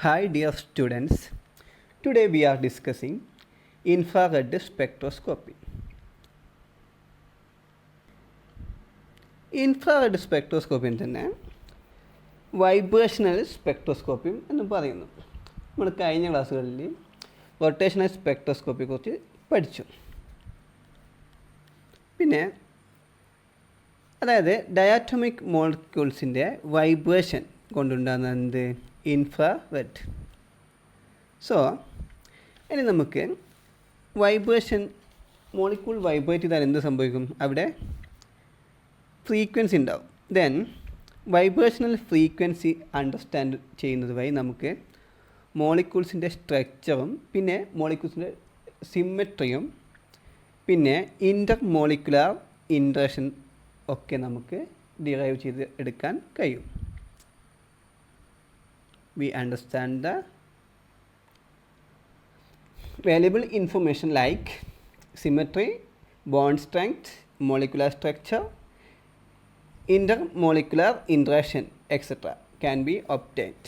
Hi dear students, today we are discussing infrared spectroscopy. Infrared സ്പെക്ട്രോസ്കോപ്പിന് തന്നെ vibrational സ്പെക്ട്രോസ്കോപ്പിയും എന്ന് പറയുന്നു. നമ്മൾ കഴിഞ്ഞ ക്ലാസ്സുകളിൽ റൊട്ടേഷണൽ സ്പെക്ട്രോസ്കോപ്പിയെക്കുറിച്ച് പഠിച്ചു. പിന്നെ അതായത് ഡയാറ്റോമിക് മോളിക്യൂൾസിൻ്റെ വൈബ്രേഷൻ കൊണ്ടുണ്ടാകുന്ന എന്ത് ഇൻഫ്രാറെഡ്. സോ ഇനി നമുക്ക് വൈബ്രേഷൻ മോളിക്യൂൾ വൈബ്രേറ്റ് ചെയ്താൽ എന്ത് സംഭവിക്കും? അവിടെ ഫ്രീക്വൻസി ഉണ്ടാവും. ദെൻ വൈബ്രേഷണൽ ഫ്രീക്വൻസി അണ്ടർസ്റ്റാൻഡ് ചെയ്യുന്നത് വഴി നമുക്ക് മോളിക്യൂൾസിൻ്റെ സ്ട്രക്ചറും പിന്നെ മോളിക്യൂൾസിൻ്റെ സിമ്മെട്രിയും പിന്നെ ഇൻ്റർ മോളിക്കുലാർ ഇൻട്രാക്ഷൻ ഒക്കെ നമുക്ക് ഡിറൈവ് ചെയ്ത് എടുക്കാൻ കഴിയും. We understand the valuable information like symmetry, bond strength, molecular structure, intermolecular interaction, etc. can be obtained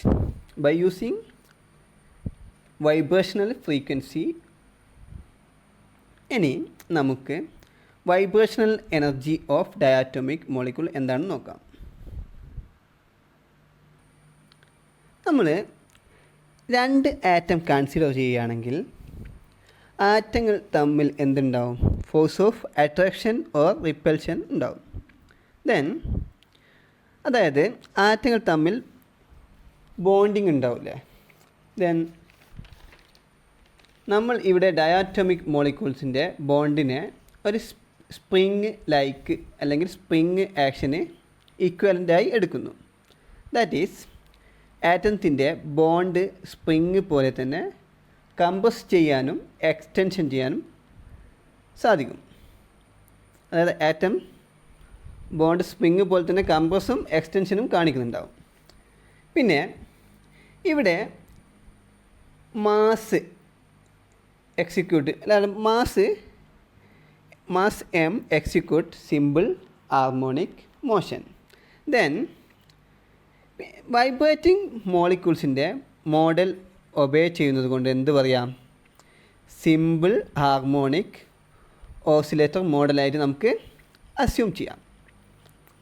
by using vibrational frequency. ഇനി നമുക്ക് vibrational energy of diatomic molecule എന്താണെന്ന് നോക്കാം. നമ്മൾ രണ്ട് ആറ്റം കൺസിഡർ ചെയ്യുകയാണെങ്കിൽ ആറ്റങ്ങൾ തമ്മിൽ എന്തുണ്ടാവും? Force of attraction or repulsion ഉണ്ടാവും. ദെൻ അതായത് ആറ്റങ്ങൾ തമ്മിൽ ബോണ്ടിങ് ഉണ്ടാവില്ലേ? ദെൻ നമ്മൾ ഇവിടെ ഡയാറ്റോമിക് മോളിക്യൂൾസിൻ്റെ ബോണ്ടിനെ ഒരു സ്പ്രിങ് ലൈക്ക് അല്ലെങ്കിൽ സ്പ്രിങ് ആക്ഷന് ഈക്വലൻ്റായി എടുക്കുന്നു. ദാറ്റ് ഈസ് ആറ്റത്തിൻ്റെ ബോണ്ട് സ്പ്രിങ് പോലെ തന്നെ കംപ്രസ് ചെയ്യാനും എക്സ്റ്റൻഷൻ ചെയ്യാനും സാധിക്കും. അതായത് ആറ്റം ബോണ്ട് സ്പ്രിങ് പോലെ തന്നെ കംപ്രസും എക്സ്റ്റൻഷനും കാണിക്കുന്നുണ്ടാവും. പിന്നെ ഇവിടെ മാസ് എക്സിക്യൂട്ട് അല്ലാതെ mass M execute simple harmonic motion. Then vibrating മോളിക്യൂൾസിൻ്റെ മോഡൽ ഒബേ ചെയ്യുന്നത് കൊണ്ട് എന്ത് പറയാം? സിമ്പിൾ ഹാർമോണിക് ഓസിലേറ്റർ മോഡലായിട്ട് നമുക്ക് അസ്യൂം ചെയ്യാം.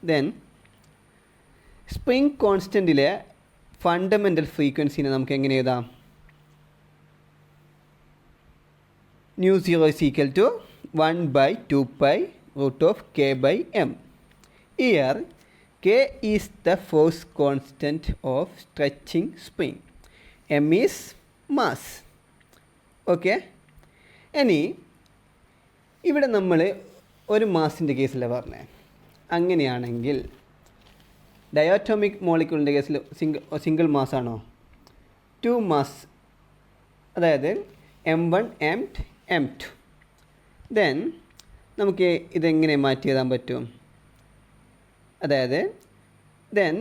ദെൻ സ്പ്രിങ് കോൺസ്റ്റൻറ്റിലെ ഫണ്ടമെൻ്റൽ ഫ്രീക്വൻസിനെ നമുക്ക് എങ്ങനെ എഴുതാം? μ0 = 1/2π√k/m. Here K is the force constant of stretching spring. M is mass. Okay, ഇനി ഇവിടെ നമ്മൾ ഒരു മാസിൻ്റെ കേസിലാണ് പറഞ്ഞത്. അങ്ങനെയാണെങ്കിൽ ഡയാറ്റോമിക് മോളിക്യൂളിൻ്റെ കേസിൽ സിംഗിൾ മാസാണോ? 2 മാസ്, അതായത് M1 M2. ദെൻ നമുക്ക് ഇതെങ്ങനെ മാറ്റി എഴുതാൻ പറ്റും? അതായത് then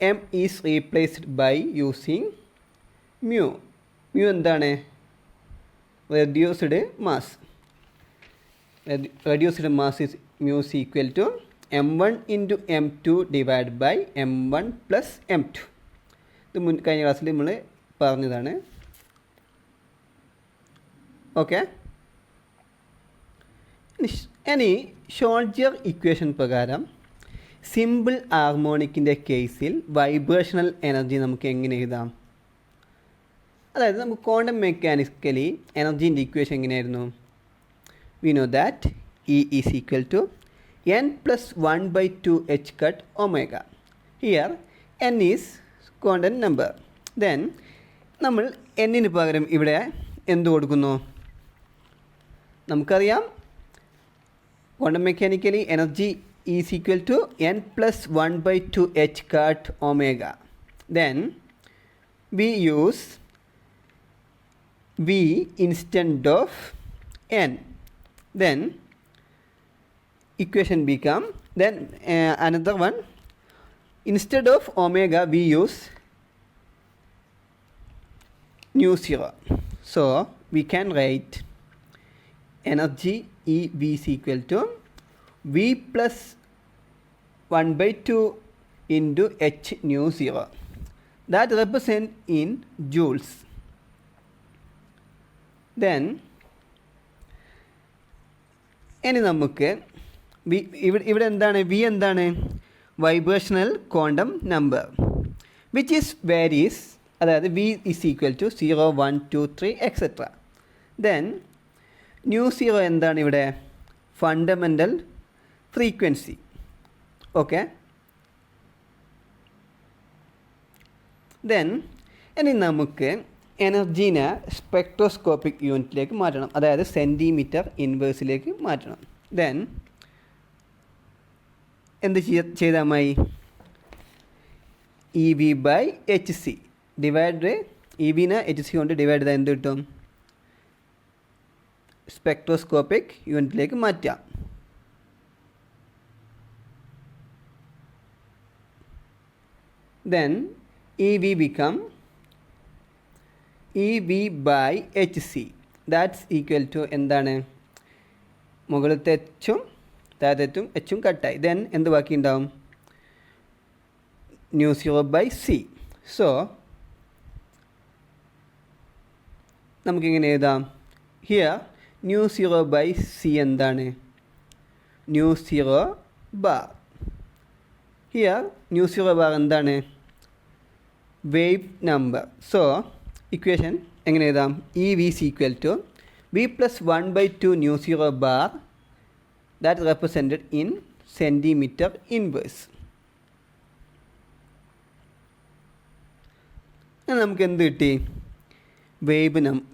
M is replaced by using mu. Mu എന്താണ്? Reduced mass. Reduced mass is mu is equal to M1 into M2 divided by M1 plus M2. ഇത് കഴിഞ്ഞ ക്ലാസ്സിൽ നമ്മൾ പറഞ്ഞതാണ്. ഓക്കെ, ഇനി ഷോൾജിയർ ഇക്വേഷൻ പ്രകാരം സിമ്പിൾ ഹാർമോണിക്കിൻ്റെ കേസിൽ വൈബ്രേഷണൽ എനർജി നമുക്ക് എങ്ങനെ എഴുതാം? അതായത് നമുക്ക് ക്വാണ്ടം മെക്കാനിക്കലി എനർജീൻ്റെ ഇക്വേഷൻ എങ്ങനെയായിരുന്നു? We know that E is equal to n plus 1/2 h omega. Here n is quantum number. Then നമ്മൾ എന്നിന് പകരം ഇവിടെ എന്ത് കൊടുക്കുന്നു? നമുക്കറിയാം quantum mechanically energy is equal to n plus 1/2 h omega. Then we use v instead of n. Then equation become, then another one, instead of omega we use μ0. So we can write energy EV is equal to v plus 1/2 into h nu 0. that represent in joules. Then ഇനി നമുക്ക് ഇവിടെ എന്താണ് v എന്താണ് vibrational quantum number which is varies, അതായത് v is equal to 0 1 2 3 etcetera. Then nu zero എന്താണ് ഇവിടെ fundamental frequency. Okay, then ഇനി നമുക്ക് എനർജീനെ സ്പെക്ട്രോസ്കോപ്പിക് യൂണിറ്റിലേക്ക് മാറ്റണം, അതായത് സെൻറ്റിമീറ്റർ ഇൻവേഴ്സിലേക്ക് മാറ്റണം. ദെൻ എന്ത് ചെയ്താൽ മതി, E V by H C divide, E വിനെ എച്ച് സി കൊണ്ട് ഡിവൈഡ് ചെയ്താൽ എന്ത് കിട്ടും, സ്പെക്ട്രോസ്കോപ്പിക് യൂണിറ്റിലേക്ക് മാറ്റാം. Then E V become E V by H C that's equal to എന്താണ്, മുകളിലത്തെ എച്ചും താഴത്തെത്തും എച്ചും കട്ടായി. ദെൻ എന്ത് ബാക്കി ഉണ്ടാവും, nu zero by c. So നമുക്കിങ്ങനെ എഴുതാം, here nu zero by c എന്താണ്, nu zero bar. Here nu zero bar എന്താണ്, വേവ് നമ്പർ. സോ ഇക്വേഷൻ എങ്ങനെ എഴുതാം, E v is equal to v plus 1/2 nu zero bar that represented in centimetre inverse. നമുക്ക് എന്ത് കിട്ടി,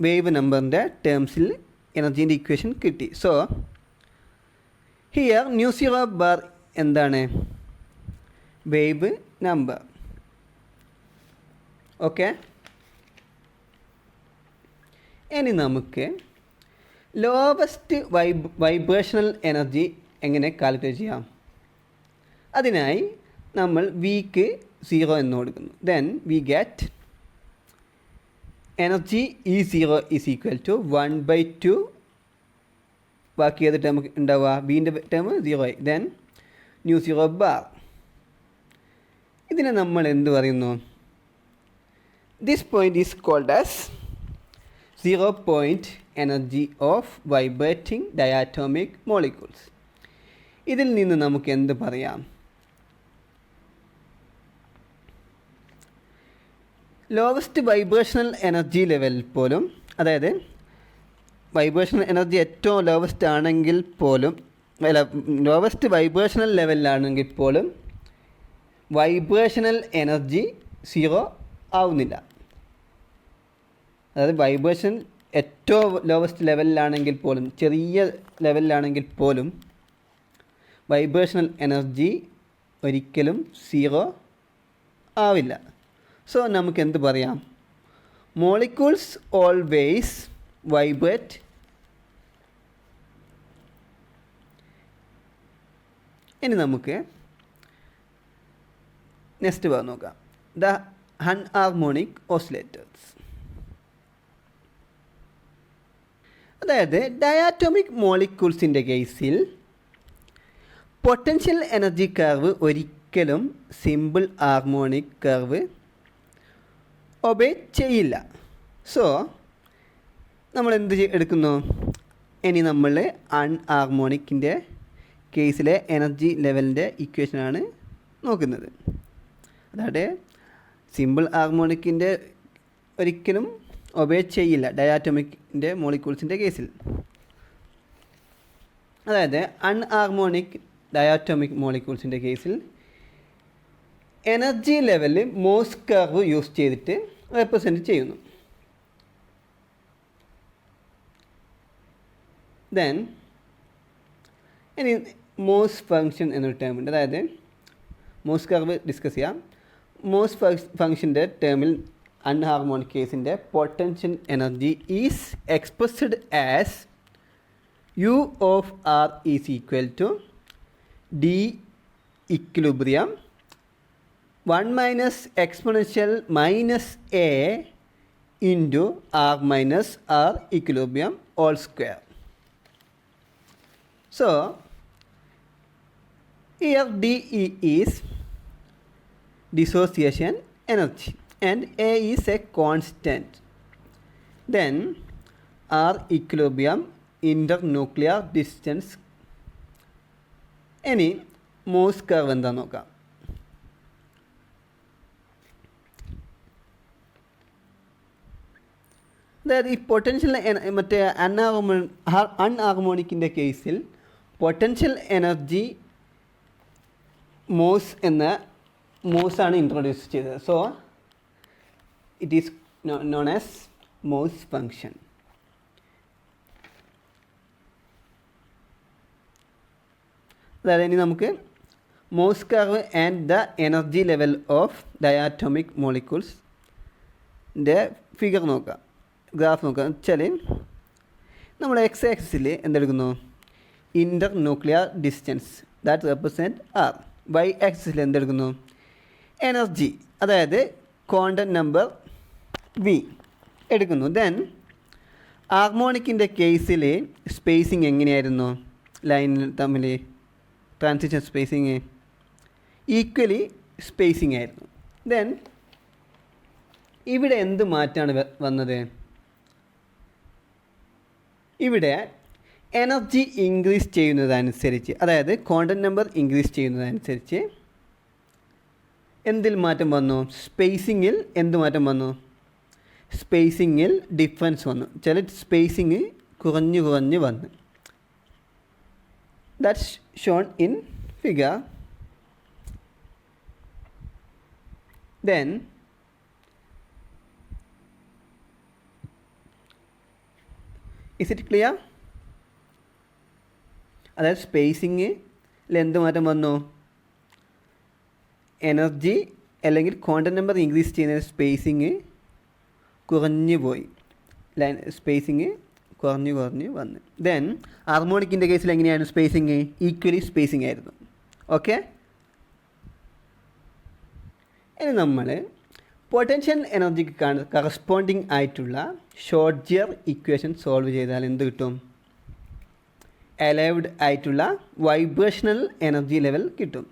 wave നമ്പറിൻ്റെ ടേംസിൽ എനർജീൻ്റെ ഇക്വേഷൻ കിട്ടി. So here nu zero bar എന്താണ്, വേവ് നമ്പർ. ഓക്കെ, ഇനി നമുക്ക് ലോവസ്റ്റ് വൈബ്രേഷണൽ എനർജി എങ്ങനെ കാൽക്കുലേറ്റ് ചെയ്യാം. അതിനായി നമ്മൾ വിക്ക് 0 എന്ന് കൊടുക്കുന്നു. Then V get energy E zero is equal to 1/2, ബാക്കി ഏത് ടേം ഉണ്ടാവുക, ബീൻ്റെ ടേം 0 ആയി. Then nu zero bar. ഇതിനെ നമ്മൾ എന്ത് പറയുന്നു, this point is called as 0 point energy of vibrating diatomic molecules. ഇതിൽ നിന്ന് നമുക്ക് എന്ത് പറയാം, ലോവസ്റ്റ് വൈബ്രേഷണൽ എനർജി ലെവൽ പോലും, അതായത് വൈബ്രേഷണൽ എനർജി ഏറ്റവും ലോവസ്റ്റ് ആണെങ്കിൽ പോലും, അല്ല ലോവസ്റ്റ് വൈബ്രേഷണൽ ലെവലിലാണെങ്കിൽ പോലും വൈബ്രേഷണൽ എനർജി 0 ആവുന്നില്ല. അതായത് വൈബ്രേഷൻ ഏറ്റവും ലോവസ്റ്റ് ലെവലിലാണെങ്കിൽ പോലും, ചെറിയ ലെവലിലാണെങ്കിൽ പോലും വൈബ്രേഷണൽ എനർജി ഒരിക്കലും 0 ആവില്ല. സോ നമുക്ക് എന്ത് പറയാം, മോളിക്യൂൾസ് ഓൾവേസ് വൈബ്രേറ്റ് ഇനി നമുക്ക് നെക്സ്റ്റ് ഭാഗം നോക്കാം, ദ അൺഹാർമോണിക് ഓസിലേറ്റേഴ്സ്. അതായത് ഡയാറ്റോമിക് മോളിക്യൂൾസിൻ്റെ കേസിൽ പൊട്ടൻഷ്യൽ എനർജി കർവ് ഒരിക്കലും സിമ്പിൾ ഹാർമോണിക് കർവ് ഒബേ ചെയ്യില്ല. സോ നമ്മൾ എന്ത് എടുക്കുന്നു, ഇനി നമ്മൾ അൺഹാർമോണിക്കിൻ്റെ കേസിലെ എനർജി ലെവലിൻ്റെ ഇക്വേഷനാണ് നോക്കുന്നത്. അതായത് സിമ്പിൾ ഹാർമോണിക്കിൻ്റെ ഒരിക്കലും ഒബേ ചെയ്യില്ല ഡയാറ്റോമിക്കിൻ്റെ മോളിക്യൂൾസിൻ്റെ കേസിൽ. അതായത് അൺഹാർമോണിക് ഡയാറ്റോമിക് മോളിക്യൂൾസിൻ്റെ കേസിൽ energy level Morse curve use ചെയ്തിട്ട് റെപ്രസെൻറ്റ് ചെയ്യുന്നു. ദെൻ ഇനി മോസ് ഫങ്ഷൻ എന്നൊരു ടേം ഉണ്ട്. അതായത് മോസ് കർവ് ഡിസ്കസ് ചെയ്യാം. മോസ് ഫങ്ഷൻ്റെ ടേമിൽ അൺഹാർമോണിക് കേസിൻ്റെ potential energy is expressed as U of R is equal to D equilibrium 1 minus exponential minus A into R minus R equilibrium whole square. So here dE is dissociation energy. and A is a constant. Then R equilibrium internuclear distance. ഇനി Morse curve എന്താ നോക്കാം. അതായത് ഈ potential മറ്റേ അൺഹാർമോണിക്കിൻ്റെ കേസിൽ potential energy മോഴ്സാണ് introduce ചെയ്തത്. So it is known as Morse function. അതായത് ഇനി നമുക്ക് Morse curve and the energy level of diatomic മോളിക്യൂൾസിൻ്റെ ഫിഗർ നോക്കാം, ഗ്രാഫ് നോക്കാം. വെച്ചാൽ നമ്മൾ എക്സ് ആക്സിസിൽ എന്തെടുക്കുന്നു, internuclear distance that represent R. Y ആക്സിസിൽ എന്തെടുക്കുന്നു, എനർജി, അതായത് ക്വാണ്ടം നമ്പർ വി എടുക്കുന്നു. ദെൻ ഹാർമോണിക്കിൻ്റെ കേസിൽ സ്പേസിങ് എങ്ങനെയായിരുന്നു, ലൈനിൽ തമ്മിൽ ട്രാൻസിഷൻ സ്പേസിങ് ഈക്വലി സ്പേസിങ് ആയിരുന്നു. ദെൻ ഇവിടെ എന്ത് മാറ്റമാണ് വന്നത്, ഇവിടെ എനർജി ഇൻക്രീസ് ചെയ്യുന്നതനുസരിച്ച്, അതായത് ക്വാണ്ടം നമ്പർ ഇൻക്രീസ് ചെയ്യുന്നതനുസരിച്ച് എന്തിൽ മാറ്റം വന്നു, സ്പേസിങ്ങിൽ എന്ത് മാറ്റം വന്നു, സ്പേസിങ്ങിൽ ഡിഫറൻസ് വന്നു. ചില സ്പേസിങ് കുറഞ്ഞ് വന്നു. That's shown in figure. Then is it clear? അതായത് സ്പേസിങ്ങിൽ എന്ത് മാറ്റം വന്നു, എനർജി അല്ലെങ്കിൽ ക്വാണ്ടം നമ്പർ ഇൻക്രീസ് ചെയ്യുന്ന സ്പേസിങ് കുറഞ്ഞു പോയി, സ്പേസിങ് കുറഞ്ഞു വന്ന്. ദെൻ ഹാർമോണിക്കിൻ്റെ കേസിൽ എങ്ങനെയാണ് സ്പേസിങ്, ഈക്വലി സ്പേസിങ് ആയിരുന്നു. ഓക്കെ, ഇനി നമ്മൾ പൊട്ടൻഷ്യൽ എനർജിക്ക് കറസ്പോണ്ടിങ് ആയിട്ടുള്ള ഷ്രോഡിംഗർ ഇക്വേഷൻ സോൾവ് ചെയ്താൽ എന്ത് കിട്ടും, അലൈവ്ഡ് ആയിട്ടുള്ള വൈബ്രേഷണൽ എനർജി ലെവൽ കിട്ടും.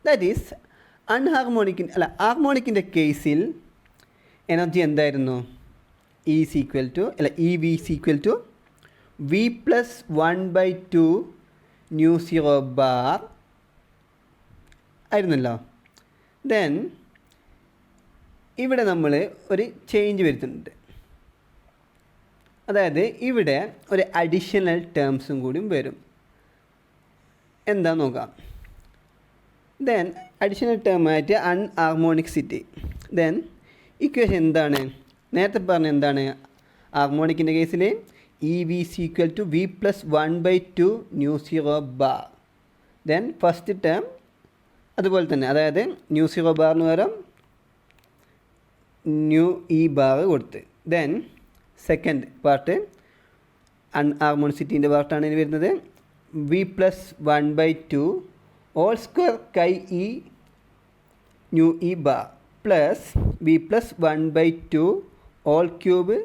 ദാറ്റ് ഈസ് ഹാർമോണിക്കിൻ്റെ കേസിൽ എനർജി എന്തായിരുന്നു, E V equal to V plus 1/2 μ0 bar ആയിരുന്നല്ലോ. ദെൻ ഇവിടെ നമ്മൾ ഒരു ചേഞ്ച് വരുത്തുന്നുണ്ട്, അതായത് ഇവിടെ ഒരു അഡീഷണൽ ടേംസും കൂടിയും വരും. എന്താ നോക്കാം. ദെൻ അഡീഷണൽ ടേമായിട്ട് അൺഹാർമോണിക്സിറ്റി. ദെൻ ഇക്വേഷൻ എന്താണ്, നേരത്തെ പറഞ്ഞ എന്താണ്, ഹാർമോണിക്കിൻ്റെ കേസിൽ E V equal to V plus 1/2 μ0 bar. Then first term അതുപോലെ തന്നെ, അതായത് μ0 ബാറിന് പകരം ന്യൂ ഇ ബാർ കൊടുത്ത്. ദെൻ സെക്കൻഡ് പാർട്ട് അൺഹാർമോണിസിറ്റീൻ്റെ പാർട്ടാണ് ഇനി വരുന്നത്, v plus 1/2 whole square chi E nu E bar plus v plus 1/2 whole cube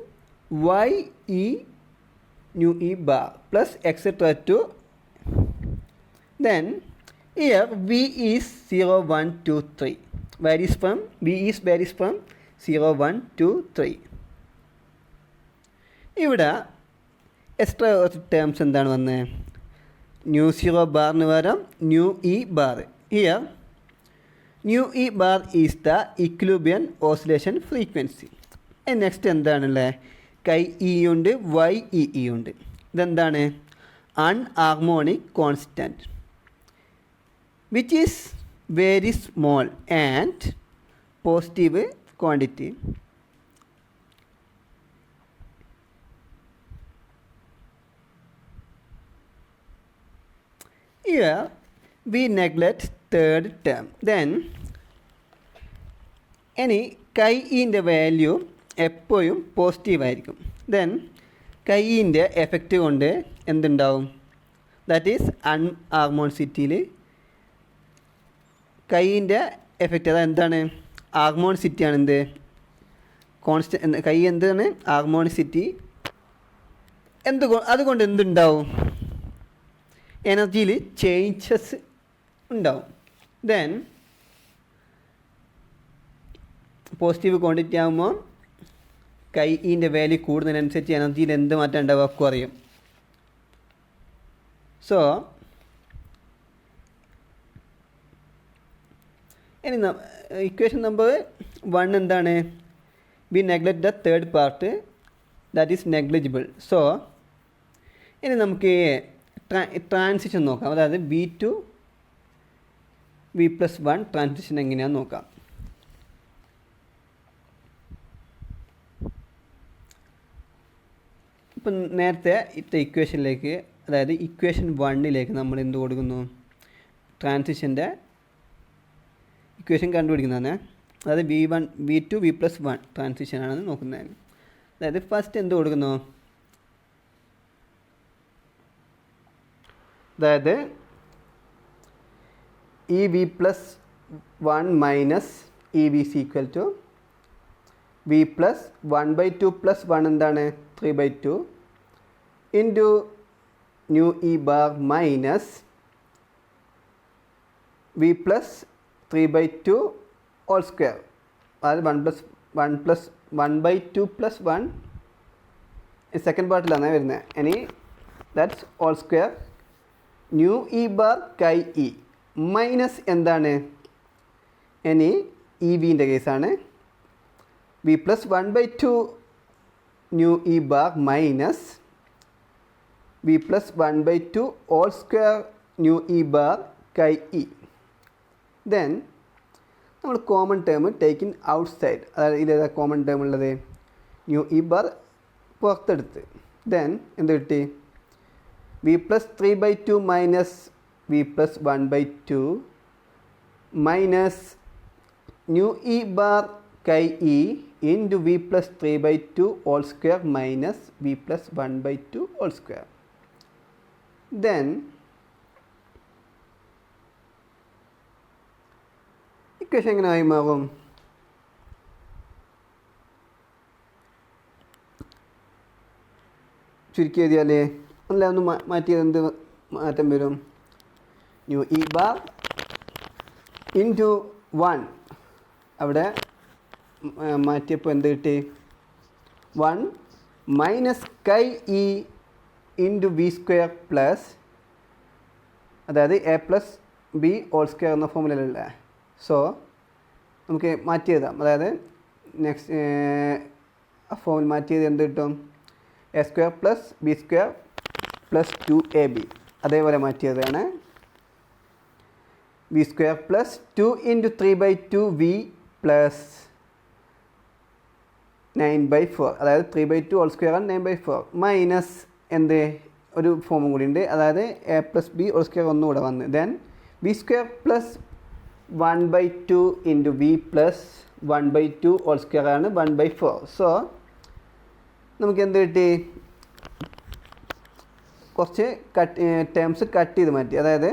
Y E nu E bar plus etcetera to. Then here v is 0, 1, 2, 3 varies from 0, 1, 2, 3. ഇവിടെ extra terms എന്താണ് വന്നത്, μ0 ബാറിന് പകരം nu E bar. Here new E bar is the equilibrium oscillation frequency. Next എന്താണുള്ളത്, കൈ E ഉണ്ട്, Y E ഉണ്ട്. ഇതെന്താണ്, anharmonic constant which is very small and positive quantity. Here we neglect third term. Then ഇനി കൈ ഇൻ്റെ value എപ്പോഴും positive ആയിരിക്കും. ദെൻ കൈ ഇൻ്റെ എഫക്റ്റ് കൊണ്ട് എന്തുണ്ടാവും, ദാറ്റ് ഈസ് അൺഹാർമോണിസിറ്റിയിൽ കൈയിൻ്റെ എഫക്റ്റ്. അതായത് എന്താണ്, ഹാർമോണിസിറ്റിയാണ് എന്ത്, കോൺസ്റ്റന്റ്. കൈ എന്താണ്, ഹാർമോണിസിറ്റി. അതുകൊണ്ട് എന്തുണ്ടാവും, എനർജിയിൽ ചേഞ്ചസ് ഉണ്ടാവും. ദെൻ പോസിറ്റീവ് ക്വാണ്ടിറ്റി ആകുമ്പോൾ കൈ ഇൻ്റെ വാല്യൂ കൂടുന്നതിനനുസരിച്ച് എനർജിയിൽ എന്ത് മാറ്റം ഉണ്ടാവുക കുറയും. സോ ഇനി ഇക്വേഷൻ നമ്പർ 1 എന്താണ്? We neglect the third part, that is negligible. So ഇനി നമുക്ക് ട്രാൻസിഷൻ നോക്കാം. അതായത് വി ടു V+1 ട്രാൻസിഷൻ എങ്ങനെയാണെന്ന് നോക്കാം. ഇപ്പം നേരത്തെ ഇത്തെ ഇക്വേഷനിലേക്ക്, അതായത് ഇക്വേഷൻ 1ലേക്ക് നമ്മൾ എന്ത് കൊടുക്കുന്നു? ട്രാൻസിഷൻ്റെ ഇക്വേഷൻ കണ്ടുപിടിക്കുന്നതാണ്. അതായത് V2 V+1 ട്രാൻസിഷനാണെന്ന് നോക്കുന്നത്. അതായത് ഫസ്റ്റ് എന്ത് കൊടുക്കുന്നു? അതായത് EV+1 minus EV is equal to V+1/2 + 1 എന്താണ്? 3/2 into nu E bar minus V+3/2 whole square. അതായത് 1/2 + 1 സെക്കൻഡ് പാർട്ടിലാണ് വരുന്നത്. ഇനി that's whole square nu E bar chi E minus എന്താണ്? ഇനി ഇ വിൻ്റെ കേസാണ്. V+1/2 nu E bar minus V+1/2 whole square nu E bar chi E. Then നമ്മൾ common term taking out side, അതായത് ഇതേതാ കോമൺ ടേം ഉള്ളത്? New E bar പുറത്തെടുത്ത്. Then എന്ത് കിട്ടി? V+3/2 minus V+1/2 minus nu E bar chi E into V+3/2 whole square minus V+1/2 whole square. Then equation എങ്ങനെ ആയി മാറും? ചുരുക്കി എഴുതിയാൽ അല്ല, ഒന്ന് മാറ്റിയത് എന്ത് മാറ്റം വരും? ന്യൂ ഇ ബാർ ഇൻറ്റു 1 അവിടെ മാറ്റിയപ്പോൾ എന്ത് കിട്ടി? 1 മൈനസ് കൈ E into V square plus, അതായത് A+B ഹോൾ സ്ക്വയർ എന്ന ഫോമുലയിലുള്ള. സോ നമുക്ക് മാറ്റി എഴുതാം. അതായത് നെക്സ്റ്റ് ഫോമിൽ മാറ്റിയത് എന്ത് കിട്ടും? A square plus B square plus 2AB അതേപോലെ മാറ്റിയതാണ്. V square plus 2 into 3/2 V plus 9/4, അതായത് 3/2 ഹോൾ സ്ക്വയർ ആണ് 9/4 മൈനസ് എന്ത് ഒരു ഫോമും കൂടി ഉണ്ട്, അതായത് A+B ഹോൾ സ്ക്വയർ ഒന്നുകൂടെ വന്ന്. Then V square plus 1/2 into V plus 1/2 whole square ആണ് 1/4. സോ നമുക്ക് എന്ത് കിട്ടി? കുറച്ച് ടേംസ് കട്ട് ചെയ്ത് മാറ്റി. അതായത്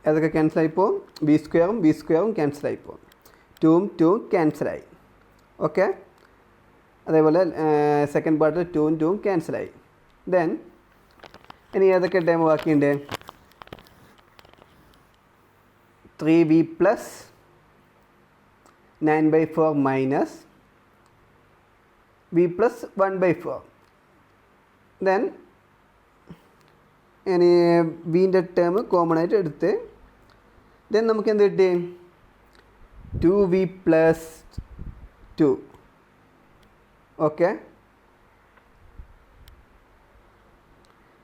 അതൊക്കെ ക്യാൻസലായിപ്പോവും. V സ്ക്വയറും ക്യാൻസലായിപ്പോവും. 2ഉം 2ഉം ക്യാൻസലായി. ഓക്കെ, അതേപോലെ സെക്കൻഡ് പാർട്ടിൽ 2ഉം 2ഉം ക്യാൻസലായി. ദെൻ ഇനി ഏതൊക്കെ ടേം ബാക്കിയുണ്ട്? 3V plus 9/4 minus V plus 1/4. Then ഇനി വീൻ്റെ ടേം കോമൺ ആയിട്ട് എടുത്ത് ദെൻ നമുക്ക് എന്ത് കിട്ടി? 2V plus 2. ഓക്കെ,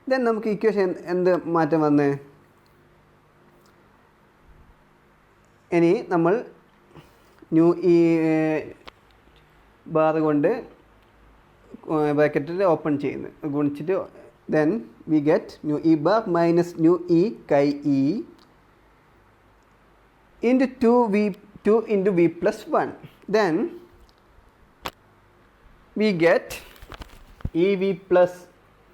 ദെൻ നമുക്ക് ഇക്വേഷൻ എന്ത് മാറ്റം വന്ന്? ഇനി നമ്മൾ ന്യൂ ഈ ബാർ കൊണ്ട് ബ്രാക്കറ്റിൽ ഓപ്പൺ ചെയ്യുന്നു, ഗുണിച്ചിട്ട് then V get nu E bar minus nu E chi E into 2 into V plus 1. Then we get EV plus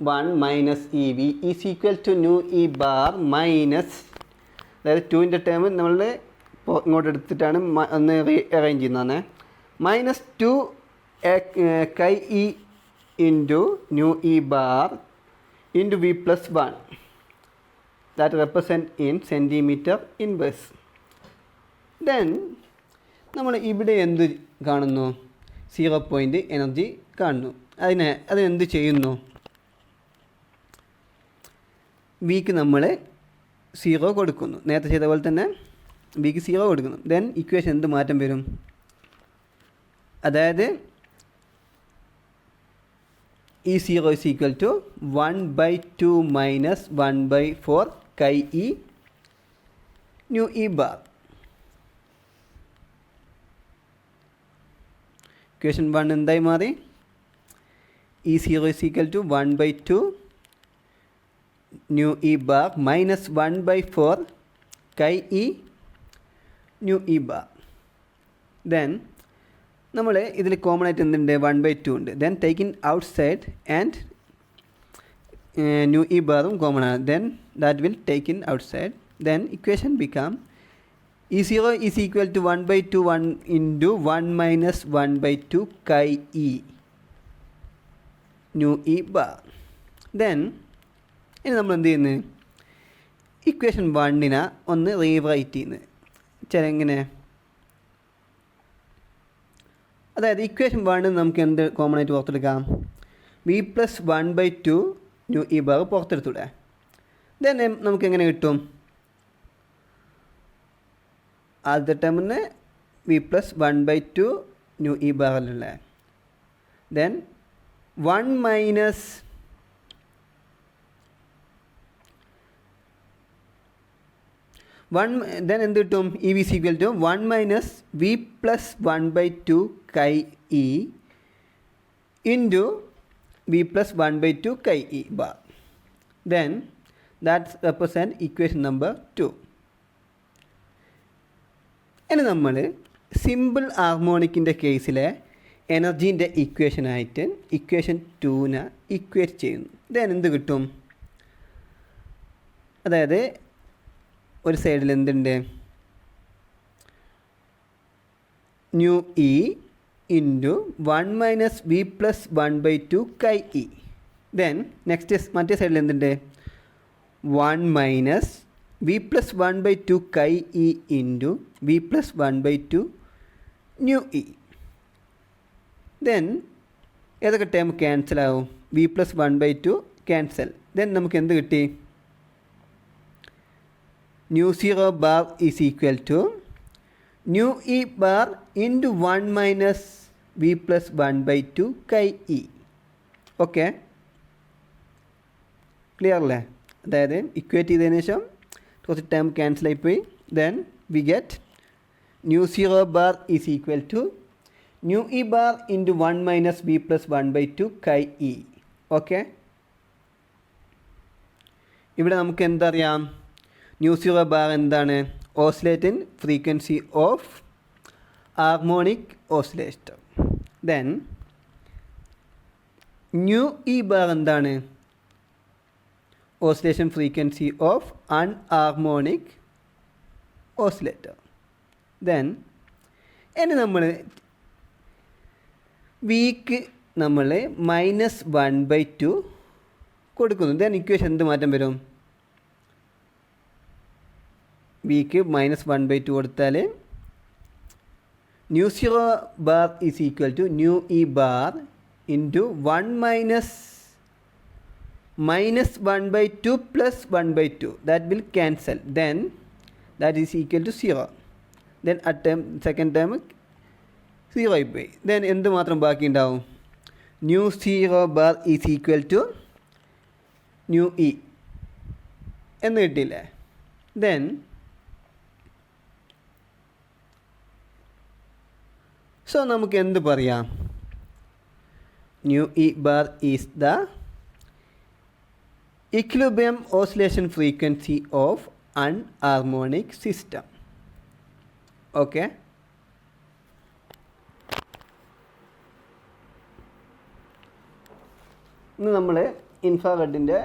1 minus EV is equal to new E bar minus, അതായത് 2ൻ്റെ term നമ്മൾ ഇങ്ങോട്ട് എടുത്തിട്ടാണ് ഒന്ന് arrange ചെയ്യുന്നതാണ്. Minus 2 കൈ E into nu E bar into V plus 1 that represent in centimetre inverse. Then നമ്മൾ ഇവിടെ എന്ത് കാണുന്നു? 0 പോയിൻ്റ് എനർജി കാണുന്നു. അതിനെന്ത് ചെയ്യുന്നു? വിക്ക് നമ്മൾ 0 കൊടുക്കുന്നു. നേരത്തെ ചെയ്ത പോലെ തന്നെ വിക്ക് 0 കൊടുക്കുന്നു. ദെൻ ഇക്വേഷൻ എന്ത് മാറ്റം വരും? അതായത് E0 is equal to 1/2 minus 1/4 chi E nu E bar. Equation 1 എന്തായി മാറി? E0 is equal to 1/2 nu E bar minus 1/4 chi E nu E bar. Then നമ്മൾ ഇതിൽ കോമൺ ആയിട്ട് എന്തുണ്ട്? 1/2 ഉണ്ട്. Then take in outside and nu e ബാറും common ആണ്. Then that will take in outside. Then equation become E0 is equal to 1/2 1 into 1 minus 1/2 chi E nu E bar. Then ഇനി നമ്മൾ എന്ത് ചെയ്യുന്നത്? Equation 1 ഒന്ന് rewrite ചെയ്യുന്നത് എങ്ങനെ? അതായത് ഇക്വേഷൻ 1 നമുക്ക് എന്ത് കോമൺ ആയിട്ട് പുറത്തെടുക്കാം? V plus 1/2 nu E bar പുറത്തെടുത്തൂടെ? ദെൻ നമുക്ക് എങ്ങനെ കിട്ടും? ആദ്യത്തെ ടേമിന് v plus 1/2 nu E bar അല്ലേ? ദെൻ 1 മൈനസ് ദെൻ എന്ത് കിട്ടും? E V equal to 1 minus V plus 1/2 chi E into V plus 1/2 chi e bar. Then that's represent equation number 2. ഇനി നമ്മൾ സിമ്പിൾ ഹാർമോണിക്കിൻ്റെ കേസിലെ എനർജീൻ്റെ ഇക്വേഷനായിട്ട് ഇക്വേഷൻ 2 ഇക്വേറ്റ് ചെയ്യുന്നു. ദെൻ എന്ത് കിട്ടും? അതായത് ഒരു സൈഡിൽ എന്തുണ്ട്? Nu E into 1 minus V plus 1/2 chi E. Then next മറ്റേ സൈഡിൽ എന്തുണ്ട്? 1 minus V plus 1/2 chi E into V plus 1/2 nu E. Then ഏതൊക്കെ ടേം ക്യാൻസൽ ആവും? V plus 1/2 cancel. ദെൻ നമുക്ക് എന്ത് കിട്ടി? Nu 0 bar is equal to nu E bar into 1 minus V plus 1/2 chi e. Okay, clear അല്ലേ? അതായത് equate ചെയ്തതിന് ശേഷം കുറച്ച് ടേം ക്യാൻസൽ ആയിപ്പോയി. Then V get nu 0 bar is equal to nu E bar into 1 minus V plus 1/2 chi e. Okay, ഇവിടെ നമുക്ക് എന്തറിയാം? Nu 0 bar എന്താണ്? Oscillating frequency of harmonic oscillator. Then nu E bar എന്താണ്? Oscillation frequency of anharmonic oscillator. Then ഇനി നമ്മൾ വിക്ക് നമ്മൾ -1/2 കൊടുക്കുന്നു. Then equation എന്ത് മാറ്റം വരും? വിക്ക് -1/2 കൊടുത്താൽ nu 0 bar is equal to nu E bar into 1 minus -1/2 plus 1/2. That will cancel. Then that is equal to 0. Then at time second time 0 ആയിപ്പോയി. ദെൻ എന്ത് മാത്രം ബാക്കി ഉണ്ടാവും? Nu 0 bar is equal to nu E എന്ന് കിട്ടിയില്ലേ? Then so നമുക്ക് എന്ത് പറയാം? Nu E bar is the equilibrium oscillation frequency of anharmonic system. Okay, ഇന്ന് നമ്മൾ ഇൻഫ്രാറെഡിൻ്റെ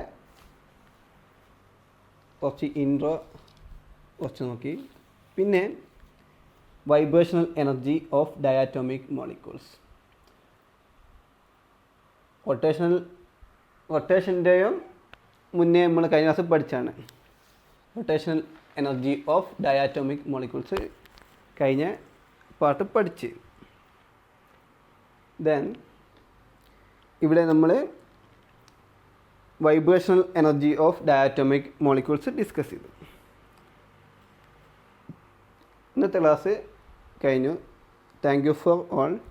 കുറച്ച് ഇൻട്രോ കുറച്ച് നോക്കി. പിന്നെ vibrational energy of diatomic molecules. റൊട്ടേഷൻ്റെയും മുന്നേ നമ്മൾ കഴിഞ്ഞ ക്ലാസ് പഠിച്ചാണ്. Rotational energy of diatomic molecules കഴിഞ്ഞ പാർട്ട് പഠിച്ച്. ദെൻ ഇവിടെ നമ്മൾ vibrational energy of diatomic molecules discuss ചെയ്തു. ഇന്നത്തെ ക്ലാസ് കഴിഞ്ഞു. Thank you for all.